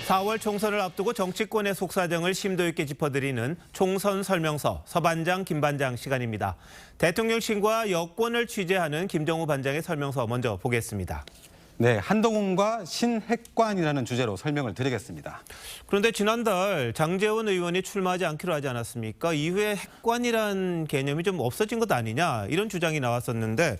4월 총선을 앞두고 정치권의 속사정을 심도 있게 짚어드리는 총선 설명서 서반장 김반장 시간입니다. 대통령실과 여권을 취재하는 김정우 반장의 설명서 먼저 보겠습니다. 네, 한동훈과 신핵관이라는 주제로 설명을 드리겠습니다. 그런데 지난달 장제원 의원이 출마하지 않기로 하지 않았습니까? 이후에 핵관이란 개념이 좀 없어진 것 아니냐 이런 주장이 나왔었는데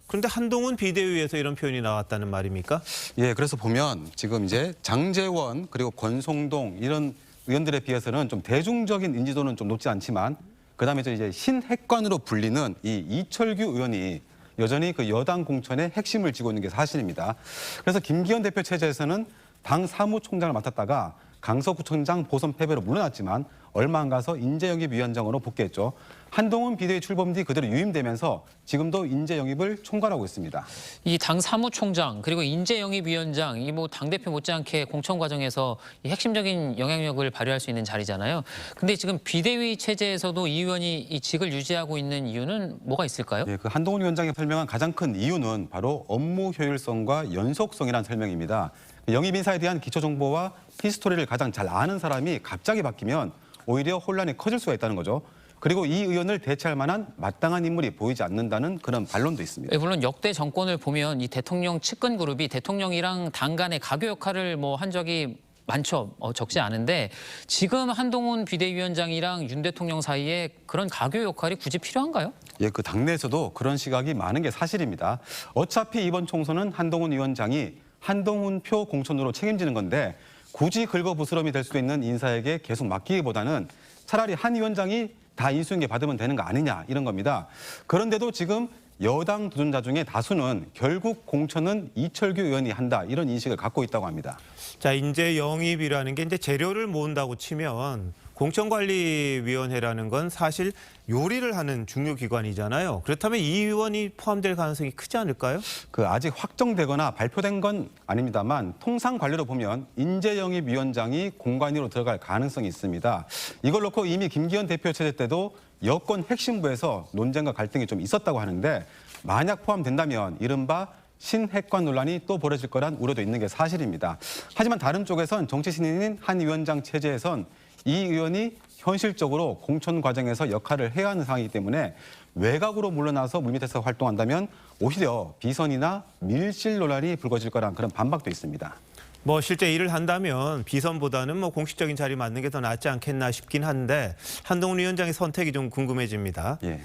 그런데 한동훈 비대위에서 이런 표현이 나왔다는 말입니까? 예, 그래서 보면 지금 이제 장제원 그리고 권성동 이런 의원들에 비해서는 좀 대중적인 인지도는 좀 높지 않지만 그다음에 이제 신핵관으로 불리는 이 이철규 의원이 여전히 그 여당 공천의 핵심을 쥐고 있는 게 사실입니다. 그래서 김기현 대표 체제에서는 당 사무총장을 맡았다가 강서구청장 보선 패배로 물러났지만 얼마 안 가서 인재영입위원장으로 복귀했죠. 한동훈 비대위 출범 뒤 그대로 유임되면서 지금도 인재영입을 총괄하고 있습니다. 이 당 사무총장 그리고 인재영입위원장 이 뭐 당대표 못지않게 공천 과정에서 이 핵심적인 영향력을 발휘할 수 있는 자리잖아요. 근데 지금 비대위 체제에서도 이 의원이 이 직을 유지하고 있는 이유는 뭐가 있을까요? 예, 그 한동훈 위원장이 설명한 가장 큰 이유는 바로 업무 효율성과 연속성이라는 설명입니다. 영입 인사에 대한 기초 정보와 히스토리를 가장 잘 아는 사람이 갑자기 바뀌면 오히려 혼란이 커질 수가 있다는 거죠. 그리고 이 의원을 대체할 만한 마땅한 인물이 보이지 않는다는 그런 반론도 있습니다. 물론 역대 정권을 보면 이 대통령 측근 그룹이 대통령이랑 당 간의 가교 역할을 뭐 한 적이 많죠. 적지 않은데 지금 한동훈 비대위원장이랑 윤 대통령 사이에 그런 가교 역할이 굳이 필요한가요? 예, 그 당내에서도 그런 시각이 많은 게 사실입니다. 어차피 이번 총선은 한동훈 위원장이 한동훈 표 공천으로 책임지는 건데 굳이 긁어부스럼이 될 수도 있는 인사에게 계속 맡기기보다는 차라리 한 위원장이 다 인수인계 받으면 되는 거 아니냐 이런 겁니다. 그런데도 지금 여당 도전자 중에 다수는 결국 공천은 이철규 의원이 한다 이런 인식을 갖고 있다고 합니다. 자, 인재 영입이라는 게 이제 재료를 모은다고 치면 공천관리위원회라는 건 사실 요리를 하는 중요 기관이잖아요. 그렇다면 이 의원이 포함될 가능성이 크지 않을까요? 그 아직 확정되거나 발표된 건 아닙니다만 통상 관례로 보면 인재영입위원장이 공관위로 들어갈 가능성이 있습니다. 이걸 놓고 이미 김기현 대표 체제 때도 여권 핵심부에서 논쟁과 갈등이 좀 있었다고 하는데 만약 포함된다면 이른바 신핵관 논란이 또 벌어질 거란 우려도 있는 게 사실입니다. 하지만 다른 쪽에선 정치 신인인 한 위원장 체제에선 이 의원이 현실적으로 공천 과정에서 역할을 해야 하는 상황이기 때문에 외곽으로 물러나서 물밑에서 활동한다면 오히려 비선이나 밀실 논란이 불거질 거란 그런 반박도 있습니다. 뭐 실제 일을 한다면 비선보다는 뭐 공식적인 자리 맡는 게 더 낫지 않겠나 싶긴 한데 한동훈 위원장의 선택이 좀 궁금해집니다. 예.